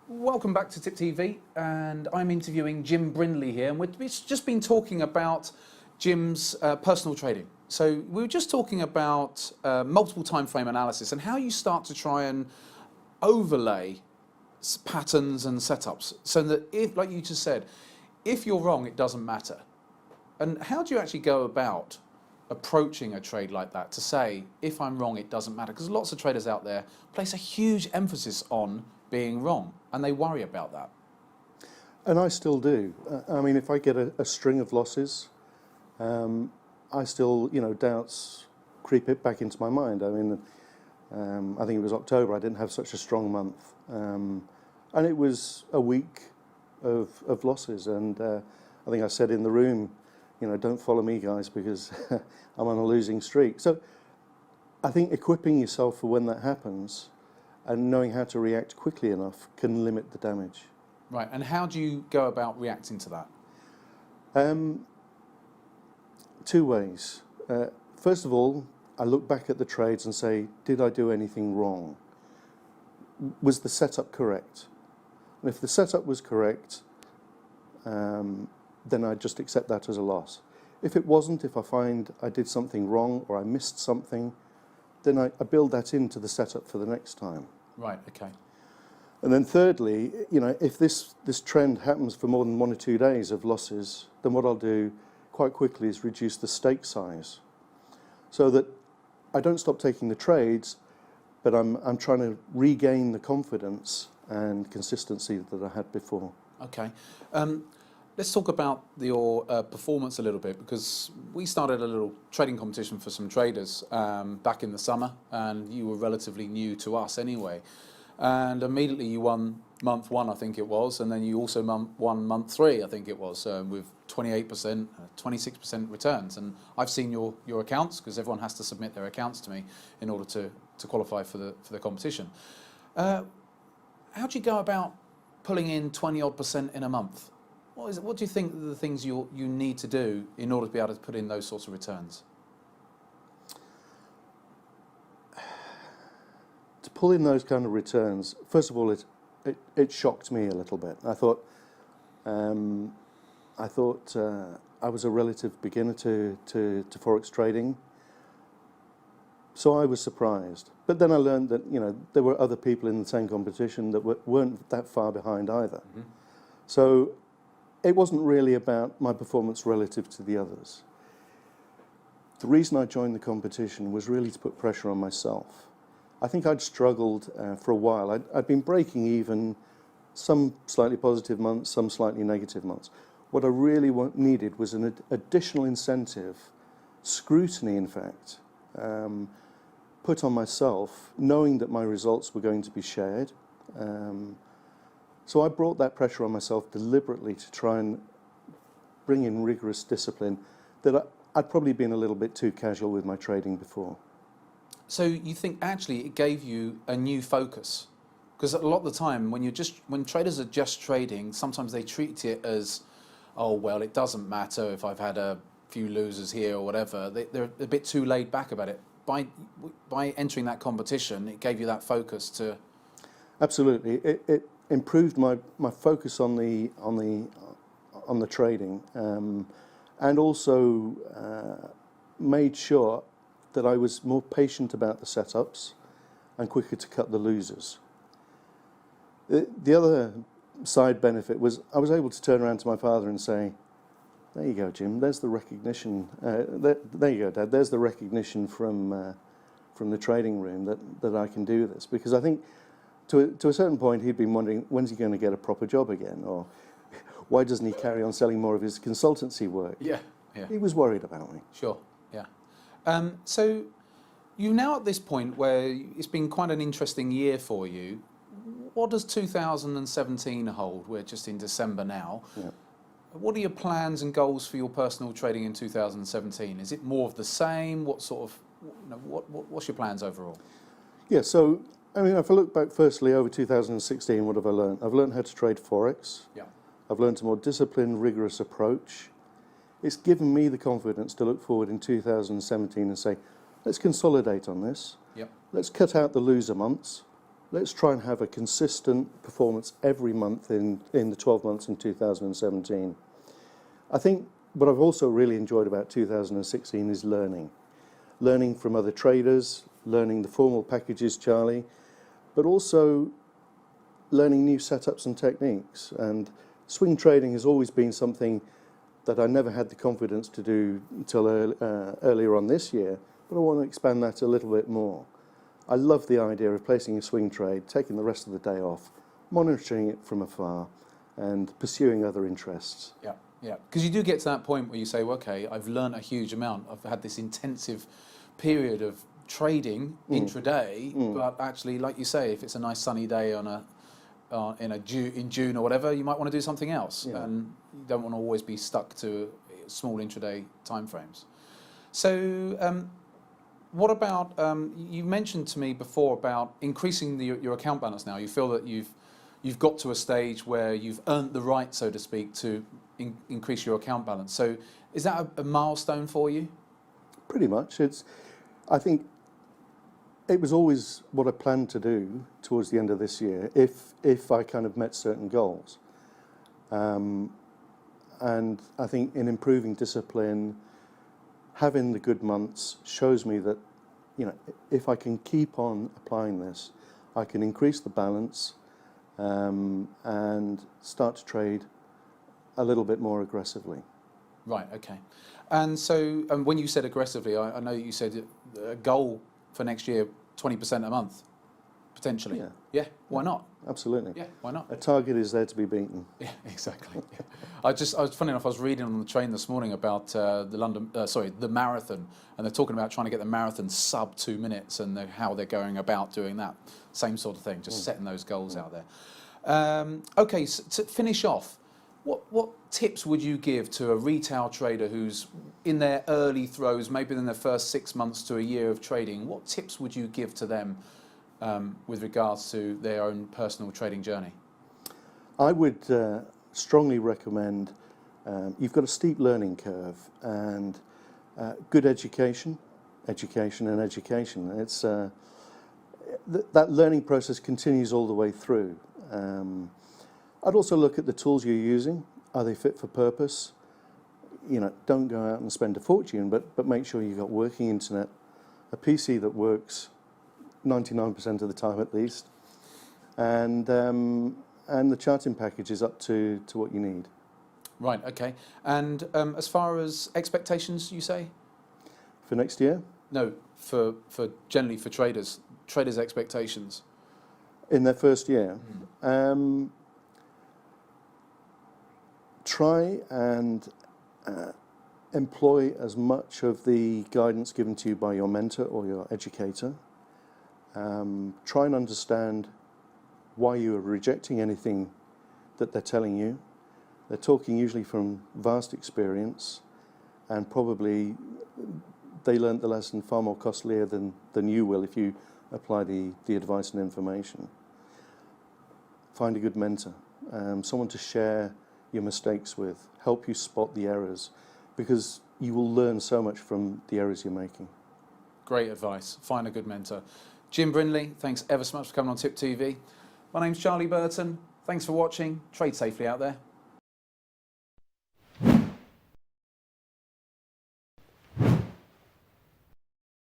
Welcome back to Tip TV, and I'm interviewing Jim Brindley here, and we've just been talking about Jim's personal trading. So we were just talking about multiple time frame analysis and how you start to try and overlay patterns and setups, so that if, like you just said, if you're wrong, it doesn't matter. And how do you actually go about approaching a trade like that to say, if I'm wrong, it doesn't matter? Because lots of traders out there place a huge emphasis on being wrong, and they worry about that. And I still do. I mean, if I get a string of losses, I still, doubts creep it back into my mind. I mean, I think it was October, I didn't have such a strong month. And it was a week of losses. And I think I said in the room, don't follow me, guys, because I'm on a losing streak. So I think equipping yourself for when that happens and knowing how to react quickly enough can limit the damage. Right, and how do you go about reacting to that? Two ways. First of all, I look back at the trades and say, did I do anything wrong? Was the setup correct? And if the setup was correct, then I just accept that as a loss. If it wasn't, if I find I did something wrong or I missed something, then I build that into the setup for the next time. Right, okay. And then thirdly, if this trend happens for more than 1 or 2 days of losses, then what I'll do quite quickly is reduce the stake size, so that I don't stop taking the trades, but I'm trying to regain the confidence and consistency that I had before. Okay. Let's talk about your performance a little bit, because we started a little trading competition for some traders back in the summer, and you were relatively new to us anyway. And immediately you won month 1, I think it was, and then you also won month 3, I think it was, with 28%, 26% returns. And I've seen your accounts, because everyone has to submit their accounts to me in order to qualify for the competition. How do you go about pulling in 20-odd% in a month? What do you think are the things you need to do in order to be able to put in those sorts of returns? To pull in those kind of returns, first of all, it shocked me a little bit. I thought I was a relative beginner to forex trading, so I was surprised. But then I learned that there were other people in the same competition that weren't that far behind either. Mm-hmm. So it wasn't really about my performance relative to the others. The reason I joined the competition was really to put pressure on myself. I think I'd struggled for a while. I'd been breaking even, some slightly positive months, some slightly negative months. What I really needed was an additional incentive, scrutiny in fact, put on myself, knowing that my results were going to be shared. So I brought that pressure on myself deliberately to try and bring in rigorous discipline that I'd probably been a little bit too casual with my trading before. So you think actually it gave you a new focus? Because a lot of the time when traders are just trading, sometimes they treat it as, oh well, it doesn't matter if I've had a few losers here or whatever. They're a bit too laid back about it. By entering that competition, it gave you that focus to. Absolutely, it improved my focus on the trading, and also made sure that I was more patient about the setups and quicker to cut the losers. The other side benefit was I was able to turn around to my father and say, there you go, Jim, there's the recognition, there you go, Dad, there's the recognition from the trading room that I can do this. Because I think to a certain point he'd been wondering, when's he going to get a proper job again? Or why doesn't he carry on selling more of his consultancy work? Yeah. He was worried about me. Sure, yeah. So you're now at this point where it's been quite an interesting year for you. What does 2017 hold? We're just in December now. Yeah. What are your plans and goals for your personal trading in 2017? Is it more of the same? What sort of, what's your plans overall? Yeah, so I mean, if I look back firstly over 2016, what have I learned? I've learned how to trade forex. Yeah. I've learned a more disciplined, rigorous approach. It's given me the confidence to look forward in 2017 and say, let's consolidate on this. Yep. Let's cut out the loser months let's try and have a consistent performance every month in the 12 months in 2017. I think what I've also really enjoyed about 2016 is learning from other traders, learning the formal packages, Charlie, but also learning new setups and techniques. And swing trading has always been something that I never had the confidence to do until earlier on this year, but I want to expand that a little bit more. I love the idea of placing a swing trade, taking the rest of the day off, monitoring it from afar, and pursuing other interests. Yeah, yeah. Because you do get to that point where you say, well, okay, I've learned a huge amount. I've had this intensive period of trading intraday, but actually, like you say, if it's a nice sunny day in June or whatever, you might want to do something else, and you don't want to always be stuck to small intraday timeframes. So, what about you mentioned to me before about increasing your account balance now? You feel that you've got to a stage where you've earned the right, so to speak, to increase your account balance. So, is that a milestone for you? Pretty much. I think it was always what I planned to do towards the end of this year, if I kind of met certain goals. And I think in improving discipline, having the good months shows me that, if I can keep on applying this, I can increase the balance and start to trade a little bit more aggressively. Right, okay. And so when you said aggressively, I know you said a goal for next year, 20% a month, potentially. Yeah. Yeah, why not? Absolutely. Yeah, why not? A target is there to be beaten. Yeah, exactly. Yeah. I was funny enough, I was reading on the train this morning about the marathon, and they're talking about trying to get the marathon sub 2 minutes and how they're going about doing that. Same sort of thing, just setting those goals out there. Okay, so to finish off, what tips would you give to a retail trader who's in their early throes, maybe in their first 6 months to a year of trading? What tips would you give to them with regards to their own personal trading journey? I would strongly recommend, you've got a steep learning curve and good education. It's that learning process continues all the way through. I'd also look at the tools you're using. Are they fit for purpose? Don't go out and spend a fortune, but make sure you've got working internet, a PC that works 99% of the time at least, and the charting package is up to what you need. Right, okay. And as far as expectations, you say? For next year? No, for generally for traders' expectations. In their first year? Try and employ as much of the guidance given to you by your mentor or your educator. Try and understand why you are rejecting anything that they're telling you. They're talking usually from vast experience, and probably they learnt the lesson far more costlier than you will if you apply the advice and information. Find a good mentor, someone to share your mistakes with, help you spot the errors, because you will learn so much from the errors you're making. Great advice. Find a good mentor. Jim Brindley, thanks ever so much for coming on Tip TV. My name's Charlie Burton. Thanks for watching. Trade safely out there.